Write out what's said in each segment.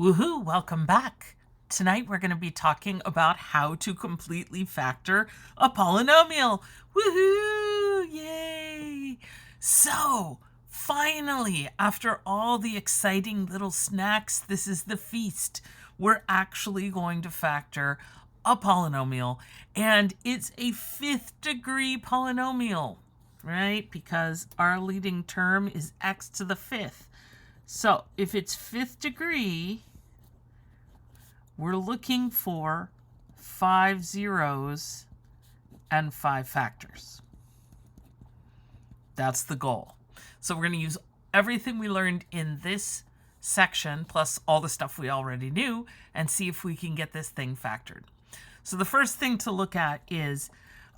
Woohoo! Welcome back. Tonight we're going to be talking about how to completely factor a polynomial. Woohoo! Yay! So, finally, after all the exciting little snacks, this is the feast. We're actually going to factor a polynomial, and it's a fifth-degree polynomial, right? Because our leading term is x to the fifth. So, if it's fifth degree, we're looking for 5 zeros and 5 factors. That's the goal. So we're going to use everything we learned in this section, plus all the stuff we already knew, and see if we can get this thing factored. So the first thing to look at is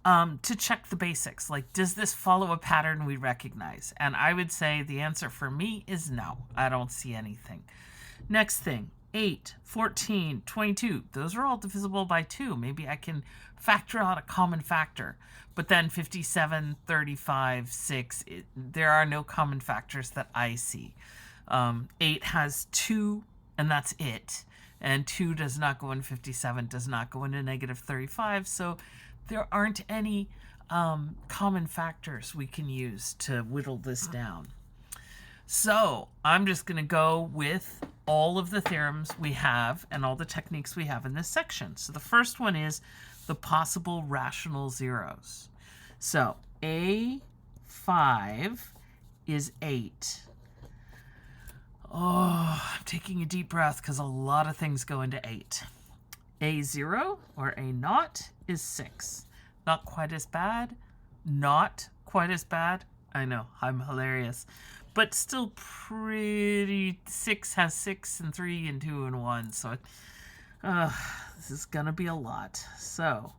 to check the basics. Like, does this follow a pattern we recognize? And I would say the answer for me is no. I don't see anything. Next thing. 8, 14, 22, those are all divisible by 2. Maybe I can factor out a common factor. But then 57, 35, 6, there are no common factors that I see. 8 has 2, and that's it. And 2 does not go in 57, does not go into negative 35. So there aren't any common factors we can use to whittle this down. So I'm just going to go with all of the theorems we have and all the techniques we have in this section. So the first one is the possible rational zeros. So A5 is 8. Oh, I'm taking a deep breath because a lot of things go into 8. A0 or A0 is 6. Not quite as bad. Not quite as bad. I know, I'm hilarious. But still pretty. 6 has 6 and 3 and 2 and 1. So this is going to be a lot. So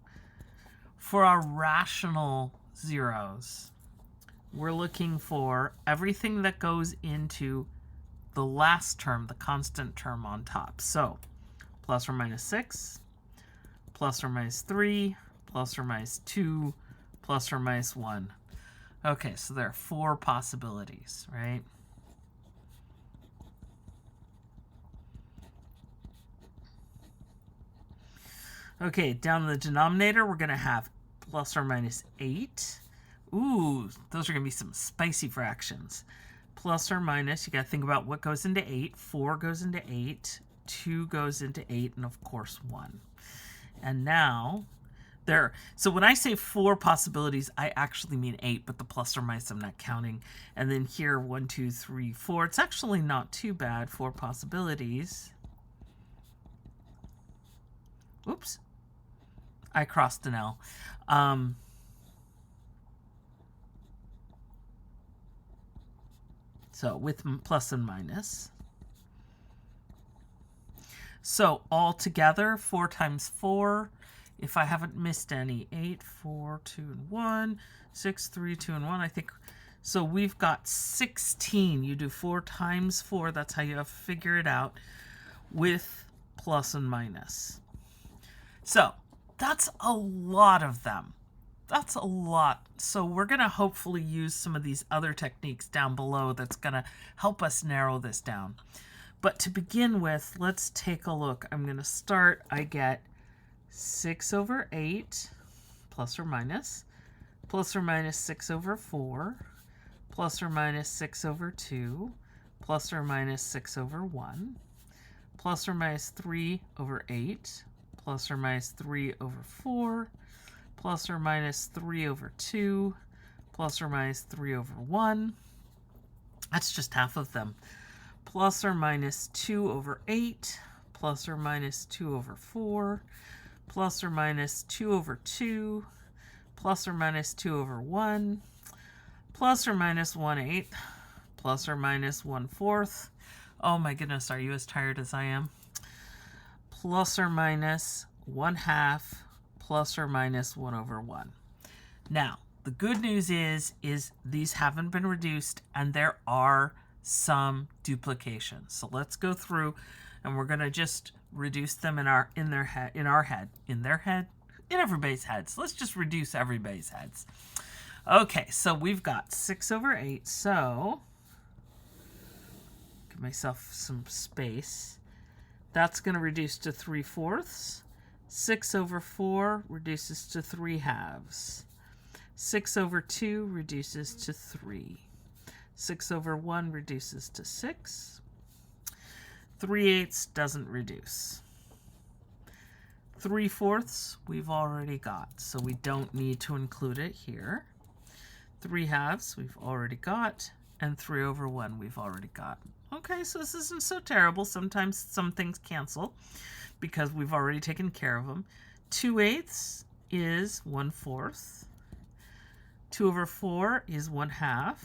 for our rational zeros, we're looking for everything that goes into the last term, the constant term on top. So plus or minus 6, plus or minus 3, plus or minus 2, plus or minus 1. Okay, so there are 4 possibilities, right? Okay, down in the denominator, we're going to have plus or minus 8. Ooh, those are going to be some spicy fractions. Plus or minus, you got to think about what goes into 8. 4 goes into 8, 2 goes into 8, and of course 1. And now so when I say 4 possibilities, I actually mean 8, but the plus or minus I'm not counting. And then here, 1, 2, 3, 4. It's actually not too bad. 4 possibilities. Oops. I crossed an L. So with plus and minus. So all together, 4 times 4. If I haven't missed any, 8, 4, 2, and 1, 6, 3, 2, and 1, I think. So we've got 16. You do 4 times 4. That's how you have to figure it out with plus and minus. So that's a lot of them. That's a lot. So we're going to hopefully use some of these other techniques down below that's going to help us narrow this down. But to begin with, let's take a look. I'm going to start. I get 6 over 8, plus or minus 6 over 4, plus or minus 6 over 2, plus or minus 6 over 1, plus or minus 3 over 8, plus or minus 3 over 4, plus or minus 3 over 2, plus or minus 3 over 1. That's just half of them. Plus or minus 2 over 8, plus or minus 2 over 4, plus or minus 2 over 2, plus or minus 2 over 1, plus or minus 1/8, plus or minus 1/4. Oh my goodness, are you as tired as I am? Plus or minus 1/2, plus or minus 1 over 1. Now, the good news is these haven't been reduced, and there are some duplications. So let's go through, and we're going to just reduce them in everybody's heads. Let's just reduce everybody's heads. Okay, so we've got 6 over 8. So give myself some space. That's going to reduce to 3/4. 6 over 4 reduces to 3/2. 6 over 2 reduces to 3. 6 over 1 reduces to 6. 3/8 doesn't reduce. 3/4 we've already got, so we don't need to include it here. 3/2 we've already got, and 3 over 1 we've already got. Okay, so this isn't so terrible. Sometimes some things cancel because we've already taken care of them. 2/8 is 1/4. 2 over 4 is 1/2.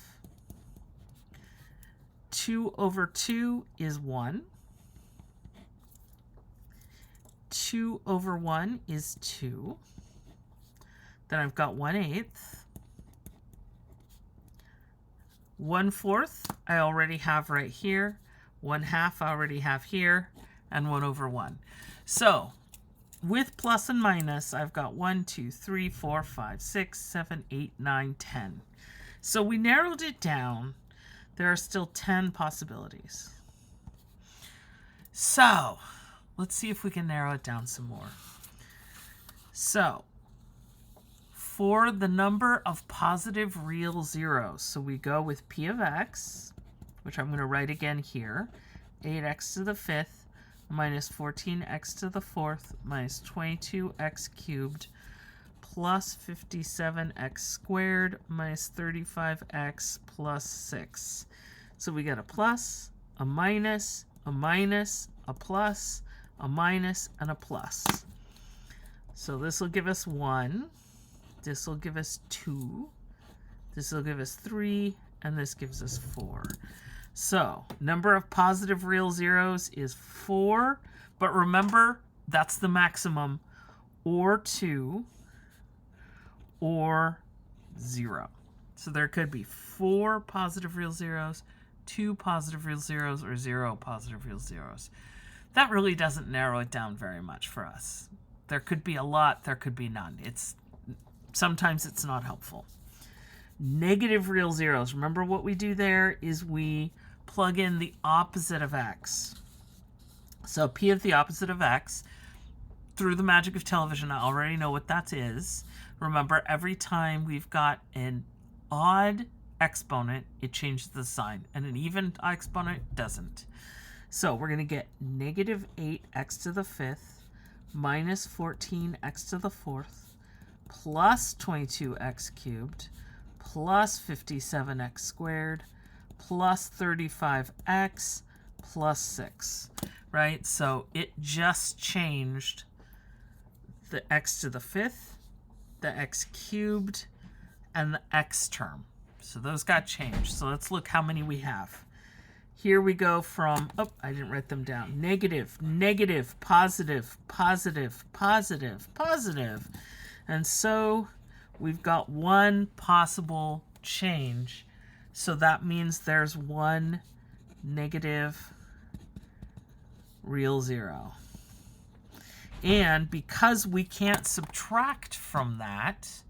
2 over 2 is 1. 2 over 1 is 2. Then I've got 1/8. 1/4 I already have right here. 1/2 I already have here. And 1 over 1. So with plus and minus, I've got 1, 2, 3, 4, 5, 6, 7, 8, 9, 10. So we narrowed it down. There are still 10 possibilities. So let's see if we can narrow it down some more. So for the number of positive real zeros, so we go with p of x, which I'm going to write again here, 8x to the 5th minus 14x to the 4th minus 22x cubed plus 57x squared minus 35x plus 6. So we get a plus, a minus, a minus, a plus, a minus, and a plus. So this will give us 1. This will give us 2. This will give us 3. And this gives us 4. So number of positive real zeros is 4. But remember, that's the maximum, or 2, or 0. So there could be 4 positive real zeros, 2 positive real zeros, or 0 positive real zeros. That really doesn't narrow it down very much for us. There could be a lot, there could be none. Sometimes it's not helpful. Negative real zeros. Remember what we do there is we plug in the opposite of x. So p of the opposite of x, through the magic of television, I already know what that is. Remember, every time we've got an odd exponent, it changes the sign, and an even exponent doesn't. So we're going to get negative 8x to the 5th minus 14x to the 4th plus 22x cubed plus 57x squared plus 35x plus 6, right? So it just changed the x to the 5th, the x cubed, and the x term. So those got changed. So let's look how many we have. Here we go from, oh, I didn't write them down. Negative, negative, positive, positive, positive, positive. And so we've got one possible change. So that means there's one negative real zero. And because we can't subtract from that,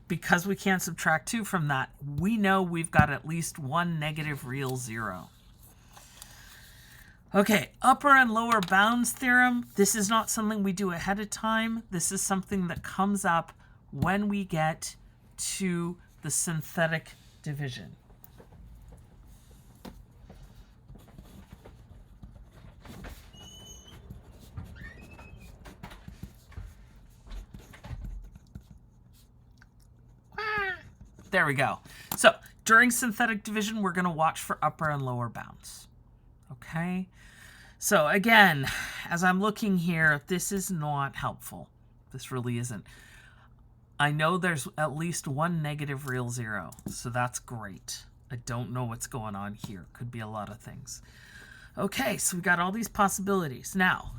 because we can't subtract 2 from that, we know we've got at least one negative real zero. Okay, upper and lower bounds theorem. This is not something we do ahead of time. This is something that comes up when we get to the synthetic division. There we go. So during synthetic division, we're going to watch for upper and lower bounds. Okay. So again, as I'm looking here, this is not helpful. This really isn't. I know there's at least one negative real zero, so that's great. I don't know what's going on here. Could be a lot of things. Okay, so we got all these possibilities. Now,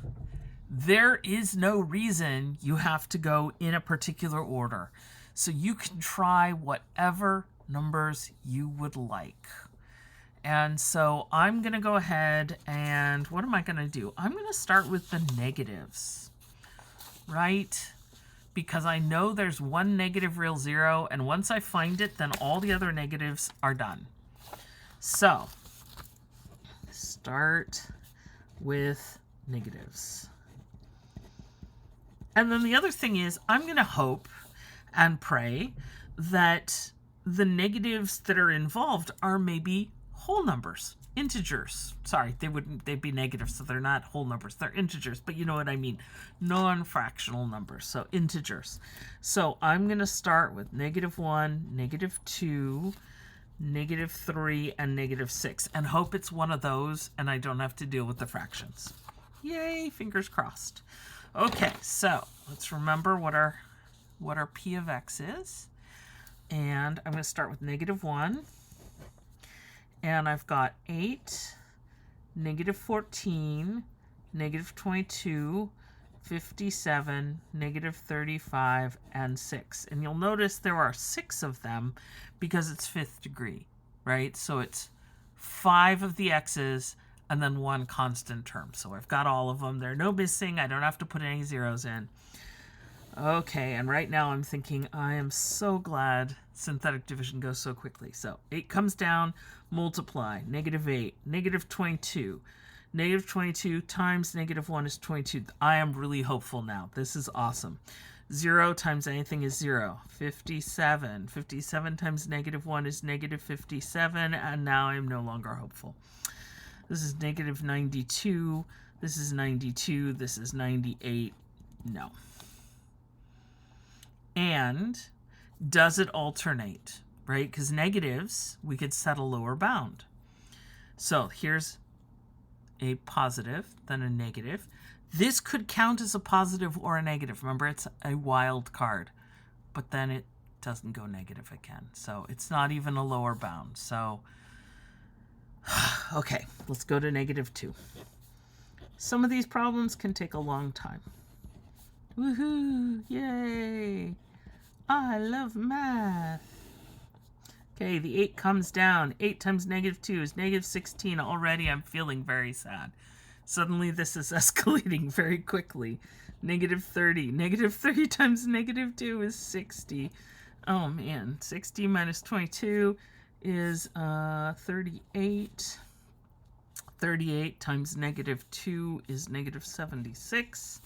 there is no reason you have to go in a particular order. So you can try whatever numbers you would like. And so I'm going to go ahead and what am I going to do? I'm going to start with the negatives, right? Because I know there's one negative real zero, and once I find it, then all the other negatives are done. So start with negatives. And then the other thing is, I'm going to hope and pray that the negatives that are involved are maybe whole numbers, integers. Sorry, they'd be negatives, so they're not whole numbers. They're integers, but you know what I mean. Non-fractional numbers, so integers. So I'm going to start with -1, -2, -3, and -6, and hope it's one of those and I don't have to deal with the fractions. Yay, fingers crossed. Okay, so let's remember what our p of x is. And I'm going to start with -1. And I've got 8, -14, -22, 57, -35, and 6. And you'll notice there are 6 of them because it's 5th degree, right? So it's 5 of the x's and then 1 constant term. So I've got all of them. There are no missing. I don't have to put any zeros in. Okay, and right now I'm thinking I am so glad synthetic division goes so quickly. So 8 comes down, multiply, -8, -22. -22 times -1 is 22. I am really hopeful now. This is awesome. 0 times anything is 0. 57. 57 times -1 is -57, and now I'm no longer hopeful. This is -92. This is 92. This is 98. No. And does it alternate, right? Because negatives, we could set a lower bound. So here's a positive, then a negative. This could count as a positive or a negative. Remember, it's a wild card, but then it doesn't go negative again. So it's not even a lower bound. So, okay, let's go to -2. Some of these problems can take a long time. Woohoo! Yay! I love math. Okay, the 8 comes down. 8 times -2 is -16. Already I'm feeling very sad. Suddenly this is escalating very quickly. -30. -30 times -2 is 60. Oh man, 60 minus 22 is 38. 38 times -2 is -76.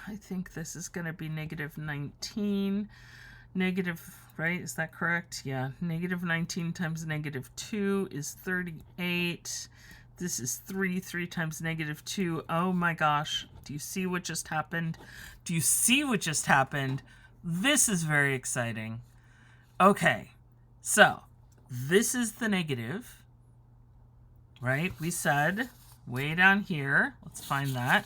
I think this is going to be -19. Right? Is that correct? Yeah. -19 times -2 is 38. This is 3. 3 times -2. Oh my gosh. Do you see what just happened? Do you see what just happened? This is very exciting. Okay. So, this is the negative. Right? We said way down here. Let's find that.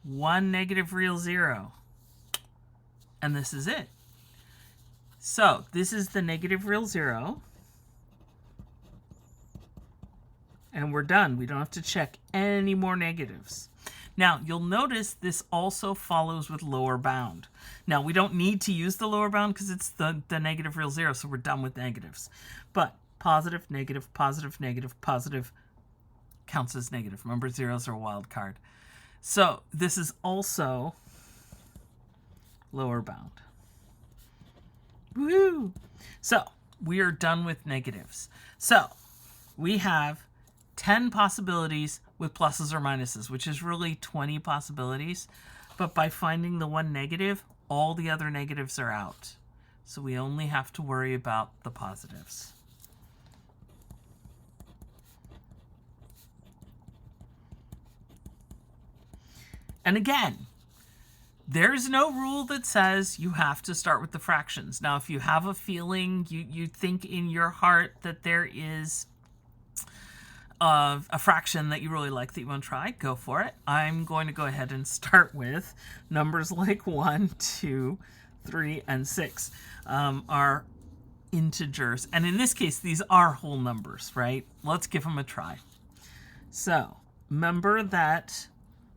1 negative real 0. And this is it. So this is the negative real 0. And we're done. We don't have to check any more negatives. Now, you'll notice this also follows with lower bound. Now, we don't need to use the lower bound because it's the negative real 0, so we're done with negatives. But positive, negative, positive, negative, positive counts as negative. Remember, zeros are a wild card. So this is also lower bound. Woo! So we are done with negatives. So we have 10 possibilities with pluses or minuses, which is really 20 possibilities. But by finding the one negative, all the other negatives are out. So we only have to worry about the positives. And again, there's no rule that says you have to start with the fractions. Now, if you have a feeling, you think in your heart that there is a fraction that you really like that you want to try, go for it. I'm going to go ahead and start with numbers like 1, 2, 3, and 6 are integers. And in this case, these are whole numbers, right? Let's give them a try. So, remember that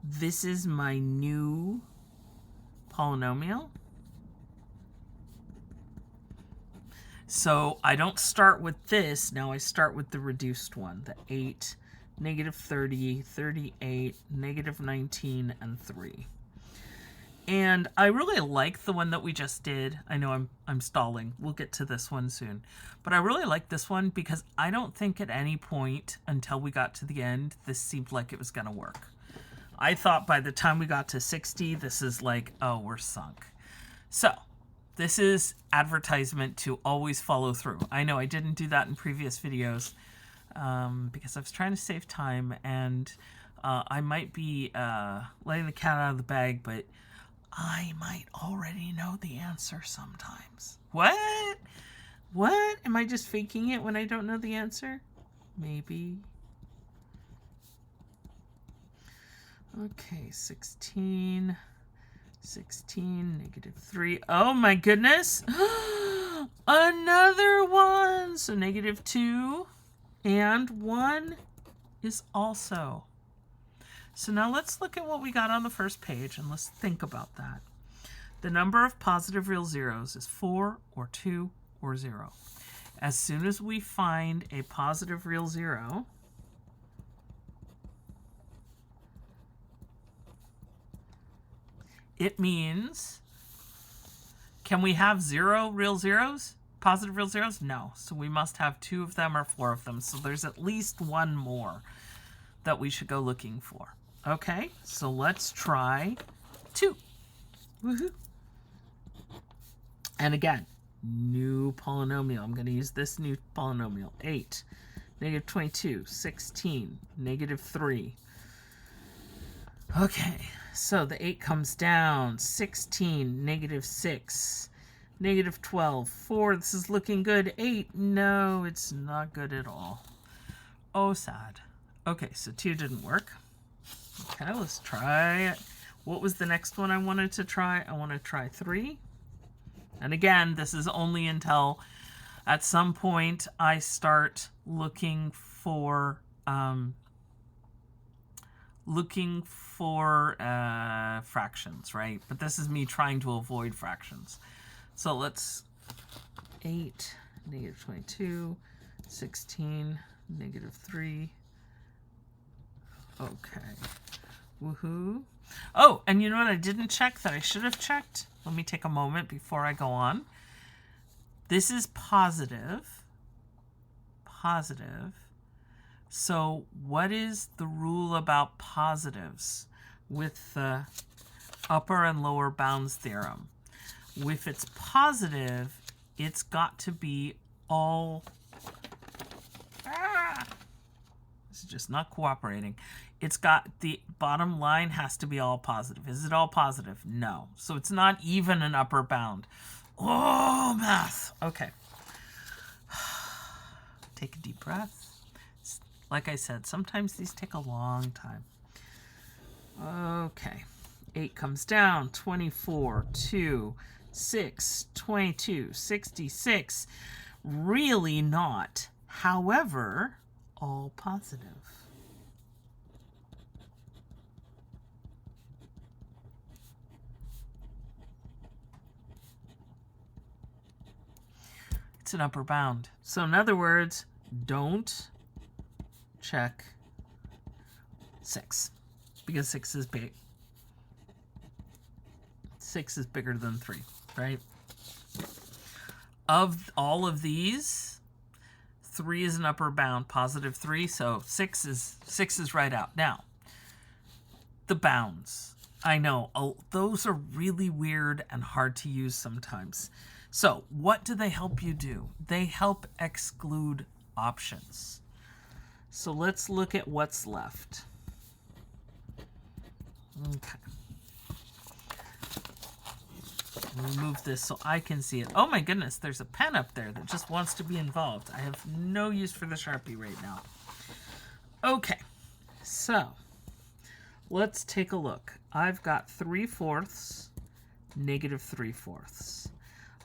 this is my new polynomial. So I don't start with this. Now I start with the reduced one, the 8, -30, 38, -19, and 3. And I really like the one that we just did. I know I'm stalling. We'll get to this one soon. But I really like this one because I don't think at any point until we got to the end, this seemed like it was going to work. I thought by the time we got to 60, this is like, oh, we're sunk. So this is advertisement to always follow through. I know I didn't do that in previous videos because I was trying to save time, and I might be letting the cat out of the bag, but I might already know the answer sometimes. What? What? Am I just faking it when I don't know the answer? Maybe. Okay, 16, -3. Oh my goodness. Another one. So -2 and 1 is also. So now let's look at what we got on the first page and let's think about that. The number of positive real zeros is 4 or 2 or 0. As soon as we find a positive real zero, it means, can we have 0 real zeros? Positive real zeros? No. So we must have 2 of them or 4 of them. So there's at least one more that we should go looking for. Okay, so let's try 2. Woohoo! And again, new polynomial. I'm going to use this new polynomial. 8, -22, 16, -3. Okay, so the 8 comes down. 16, -6, -12, 4. This is looking good. 8, no, it's not good at all. Oh, sad. Okay, so 2 didn't work. Okay, let's try it. What was the next one I wanted to try? I want to try 3. And again, this is only until at some point I start looking for fractions, right? But this is me trying to avoid fractions. So let's 8, -22, 16, -3. Okay. Woohoo. Oh, and you know what I didn't check that I should have checked? Let me take a moment before I go on. This is positive. Positive. So what is the rule about positives with the upper and lower bounds theorem? If it's positive, it's got to be all... This is just not cooperating. It's got the bottom line has to be all positive. Is it all positive? No. So it's not even an upper bound. Oh, math. Okay. Take a deep breath. Like I said, sometimes these take a long time. Okay. 8 comes down. 24, 2, 6, 22, 66. Really not. However, all positive. It's an upper bound. So in other words, don't check 6 because 6 is big. 6 is bigger than 3, right? Of all of these, 3 is an upper bound, positive 3, so 6 is right out. Now, the bounds. I know, those are really weird and hard to use sometimes. So, what do they help you do? They help exclude options. So let's look at what's left. Okay. Remove this so I can see it. Oh my goodness, there's a pen up there that just wants to be involved. I have no use for the Sharpie right now. Okay, so let's take a look. I've got 3/4, -3/4.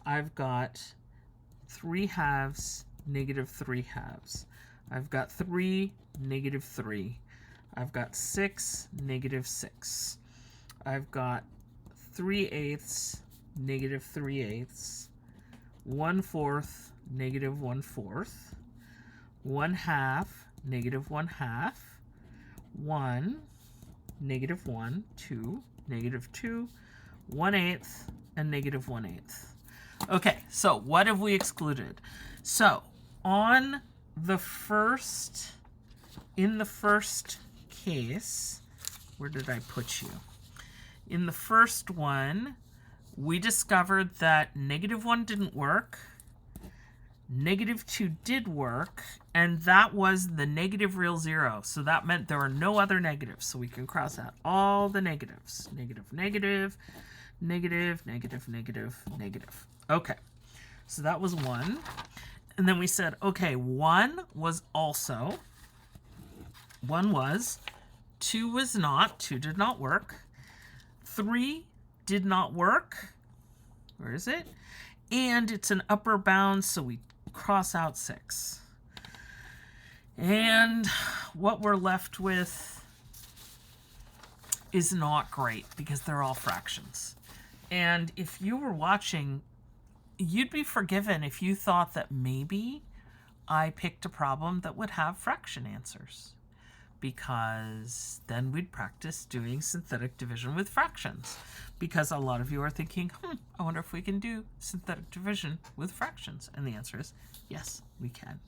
I've got 3/2, -3/2. I've got 3, -3. I've got 6, -6. I've got 3/8, -3/8. 1/4, -1/4. 1/2, -1/2. 1, -1, 2, -2. 1/8, and negative 1/8. Okay, so what have we excluded? So on the first, in the first case, where did I put you? In the first one, we discovered that -1 didn't work, -2 did work, and that was the negative real zero. So that meant there were no other negatives. So we can cross out all the negatives. Negative, negative, negative, negative, negative, negative. Okay, so that was 1. And then we said, okay, 1 was also, 1 was, 2 was not, 2 did not work, 3 did not work, where is it? And it's an upper bound, so we cross out 6. And what we're left with is not great because they're all fractions. And if you were watching, you'd be forgiven if you thought that maybe I picked a problem that would have fraction answers, because then we'd practice doing synthetic division with fractions. Because a lot of you are thinking, I wonder if we can do synthetic division with fractions. And the answer is yes, we can.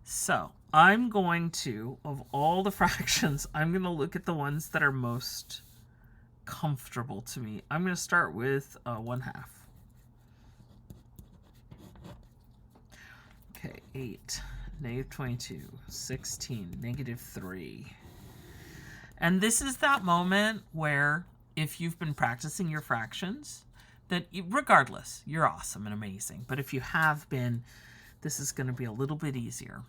So I'm going to, of all the fractions, I'm going to look at the ones that are most comfortable to me. I'm going to start with 1/2. Okay, 8, -22, 16, -3. And this is that moment where if you've been practicing your fractions, that regardless, you're awesome and amazing. But if you have been, this is going to be a little bit easier.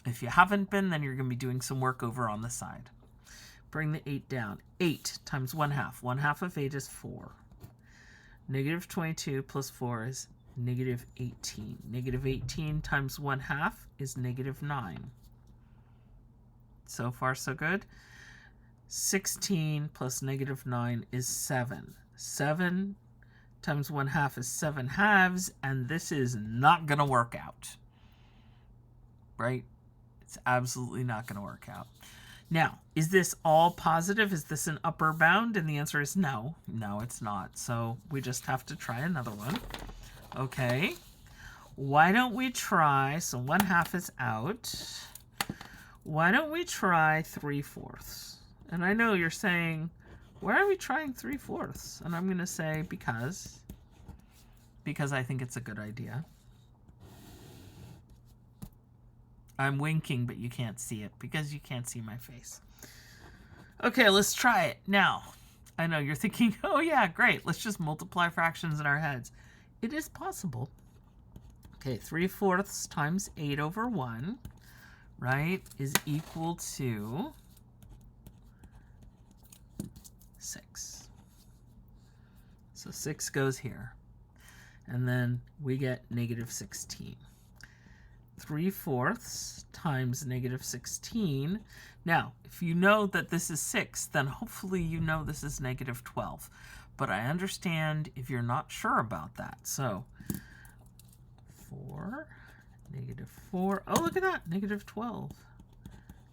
If you haven't been, then you're going to be doing some work over on the side. Bring the 8 down. 8 times 1/2. 1/2 of 8 is 4. -22 plus 4 is -18. -18 times 1/2 is -9. So far, so good. 16 plus -9 is 7. 7 times 1/2 is 7 halves, and this is not going to work out. Right? It's absolutely not going to work out. Now, is this all positive? Is this an upper bound? And the answer is no. No, it's not. So we just have to try another one. Okay. Why don't we try, so 1/2 is out. Why don't we try 3/4? And I know you're saying, why are we trying 3/4? And I'm going to say because I think it's a good idea. I'm winking, but you can't see it because you can't see my face. Okay, let's try it. Now, I know you're thinking, oh yeah, great. Let's just multiply fractions in our heads. It is possible. Okay, 3/4 times 8 over 1, right, is equal to 6. So 6 goes here. And then we get -16. 3/4 times -16. Now, if you know that this is 6, then hopefully you know this is -12. But I understand if you're not sure about that. So 4, -4. Oh, look at that, -12.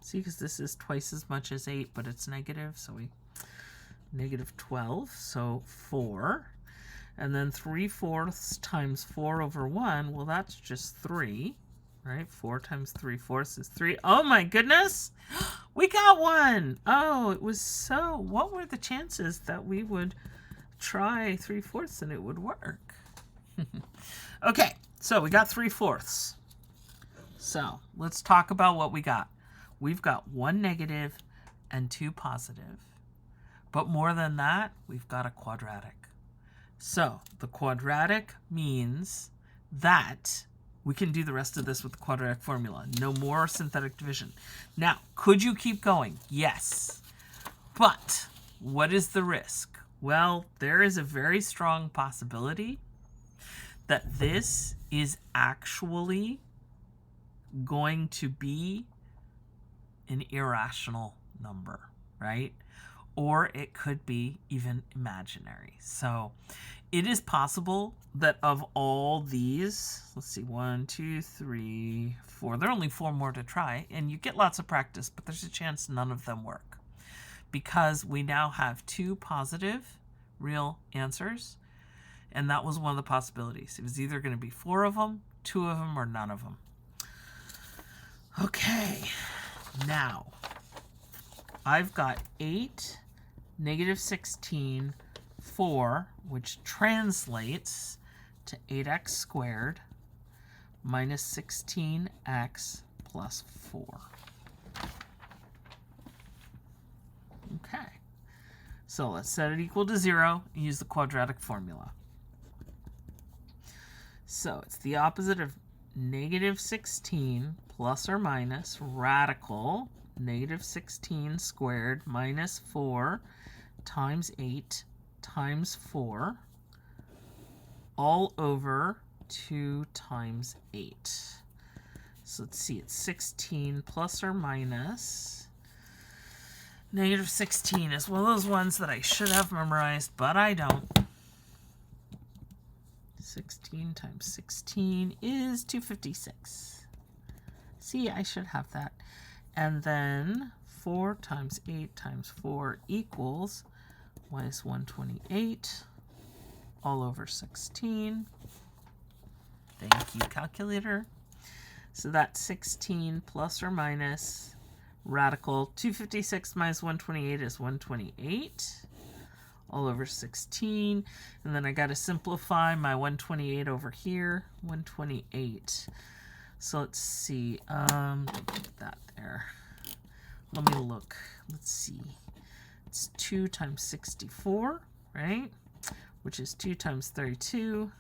See, because this is twice as much as 8, but it's negative, so we -12, so 4. And then 3/4 times 4 over 1, well, that's just 3. Right? 4 times 3/4 is 3. Oh my goodness! We got one! Oh, it was so... What were the chances that we would try 3/4 and it would work? Okay, so we got 3/4. So let's talk about what we got. We've got 1 negative and 2 positive. But more than that, we've got a quadratic. So the quadratic means that we can do the rest of this with the quadratic formula. No more synthetic division. Now, could you keep going? Yes. But what is the risk? Well, there is a very strong possibility that this is actually going to be an irrational number, right? Or it could be even imaginary. So it is possible that of all these, let's see, 1, 2, 3, 4, there are only 4 more to try, and you get lots of practice, but there's a chance none of them work because we now have 2 positive real answers. And that was one of the possibilities. It was either going to be 4 of them, 2 of them, or none of them. Okay, now I've got 8, -16, 4, which translates to 8x squared minus 16x plus 4. Okay, so let's set it equal to 0 and use the quadratic formula. So it's the opposite of -16 plus or minus radical -16 squared minus 4 times 8 times 4 all over 2 times 8. So let's see, it's 16 plus or minus. -16 is one of those ones that I should have memorized, but I don't. 16 times 16 is 256. See, I should have that. And then 4 times 8 times 4 equals minus 128 all over 16. Thank you, calculator. So that's 16 plus or minus radical 256 minus 128 is 128 all over 16. And then I got to simplify my 128 over here, 128. So let's see, put that there. Let me look. Let's see. It's 2 times 64, right? Which is 2 times 32,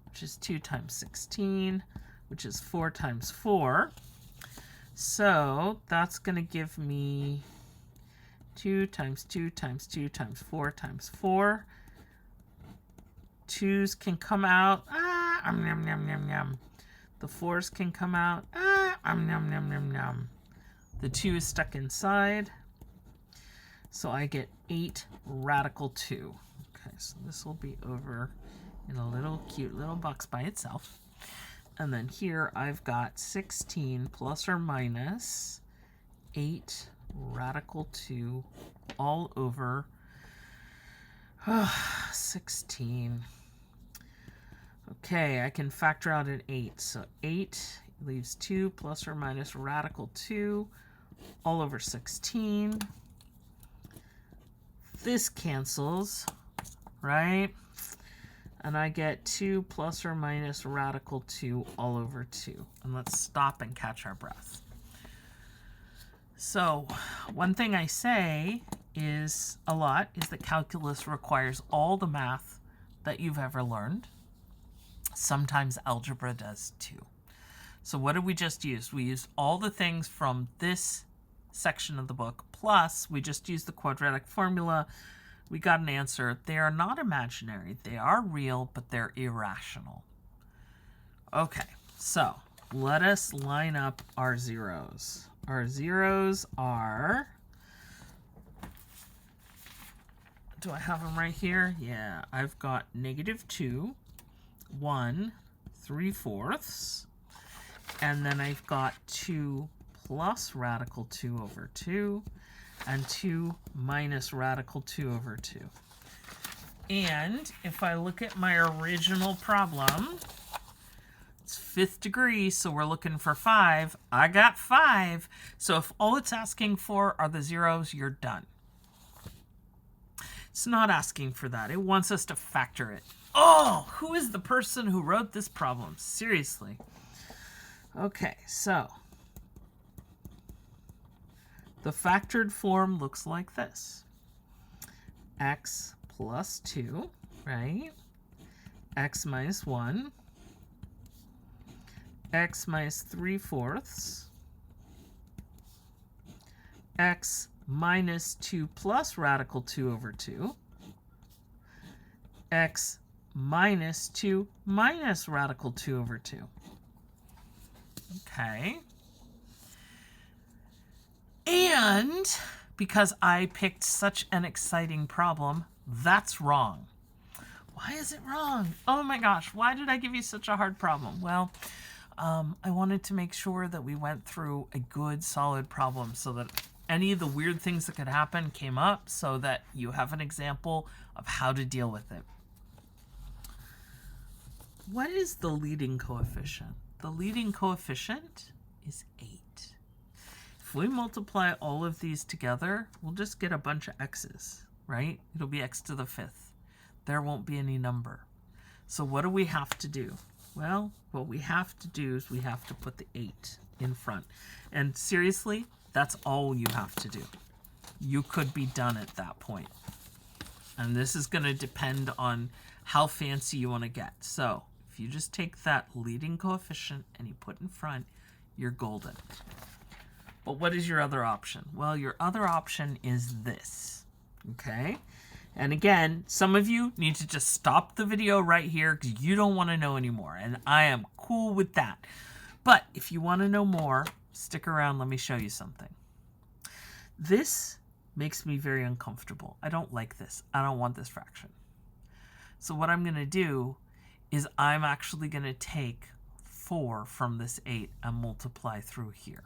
which is 2 times 16, which is 4 times 4. So that's going to give me 2 times 2 times 2 times 4 times 4. 2's can come out. Yum, yum, yum, yum. The 4's can come out. Yum, yum, yum, yum. The 2 is stuck inside. So I get 8 radical 2. Okay, so this will be over in a little cute little box by itself. And then here I've got 16 plus or minus 8 radical 2 all over 16. Okay, I can factor out an 8. So 8 leaves 2 plus or minus radical 2 all over 16. This cancels, right? And I get 2 plus or minus radical 2 all over 2. And let's stop and catch our breath. So one thing I say is a lot is that calculus requires all the math that you've ever learned. Sometimes algebra does too. So what did we just use? We used all the things from this section of the book, plus we just used the quadratic formula. We got an answer. They are not imaginary. They are real, but they're irrational. Okay, so let us line up our zeros. Our zeros are, do I have them right here? Yeah, I've got -2, 1, 3/4, and then I've got 2 plus radical 2 over 2, and 2 minus radical 2 over 2. And if I look at my original problem, it's 5th degree, so we're looking for 5. I got 5. So if all it's asking for are the zeros, you're done. It's not asking for that. It wants us to factor it. Oh, who is the person who wrote this problem? Seriously. Okay, so the factored form looks like this. X plus 2, right? X minus 1. X minus 3/4. X minus 2 plus radical 2 over 2. X minus 2 minus radical 2 over 2. Okay. And because I picked such an exciting problem, that's wrong. Why is it wrong? Oh my gosh, why did I give you such a hard problem? Well, I wanted to make sure that we went through a good, solid problem so that any of the weird things that could happen came up so that you have an example of how to deal with it. What is the leading coefficient? The leading coefficient is 8. If we multiply all of these together, we'll just get a bunch of x's, right? It'll be x to the 5th. There won't be any number. So what do we have to do? Well, what we have to do is we have to put the 8 in front. And seriously, that's all you have to do. You could be done at that point. And this is going to depend on how fancy you want to get. So if you just take that leading coefficient and you put in front, you're golden. But what is your other option? Well, your other option is this, okay? And again, some of you need to just stop the video right here because you don't want to know anymore. And I am cool with that. But if you want to know more, stick around. Let me show you something. This makes me very uncomfortable. I don't like this. I don't want this fraction. So what I'm going to do is I'm actually going to take 4 from this 8 and multiply through here.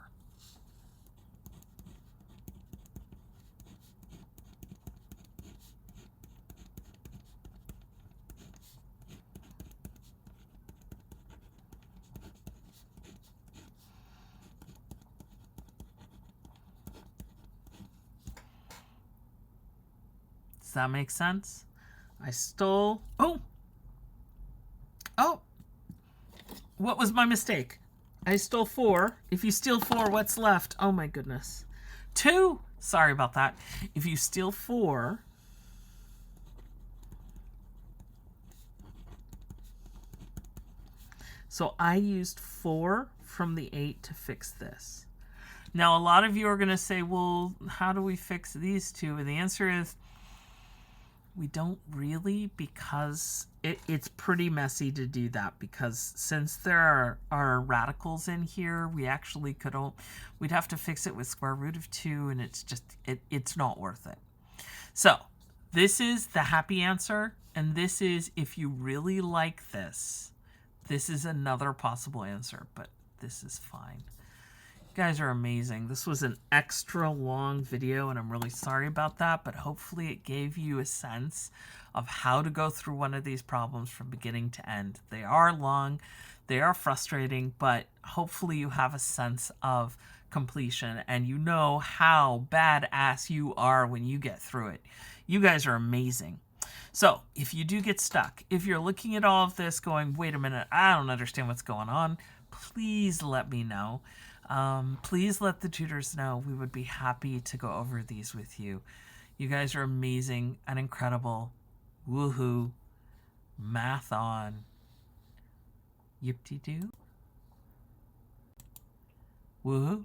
Does that make sense? I stole... Oh! What was my mistake? I stole 4. If you steal 4, what's left? Oh my goodness. 2! Sorry about that. If you steal 4... So I used 4 from the 8 to fix this. Now, a lot of you are going to say, well, how do we fix these two? And the answer is, we don't really, because it's pretty messy to do that, because since there are radicals in here, we actually we'd have to fix it with square root of 2, and it's not worth it. So this is the happy answer, and this is, if you really like this is another possible answer, but this is fine. You guys are amazing. This was an extra long video, and I'm really sorry about that, but hopefully it gave you a sense of how to go through one of these problems from beginning to end. They are long, they are frustrating, but hopefully you have a sense of completion and you know how badass you are when you get through it. You guys are amazing. So if you do get stuck, if you're looking at all of this going, wait a minute, I don't understand what's going on, please let me know. Please let the tutors know. We would be happy to go over these with you. You guys are amazing and incredible. Woohoo. Math on. Yip-de-doo. Woohoo.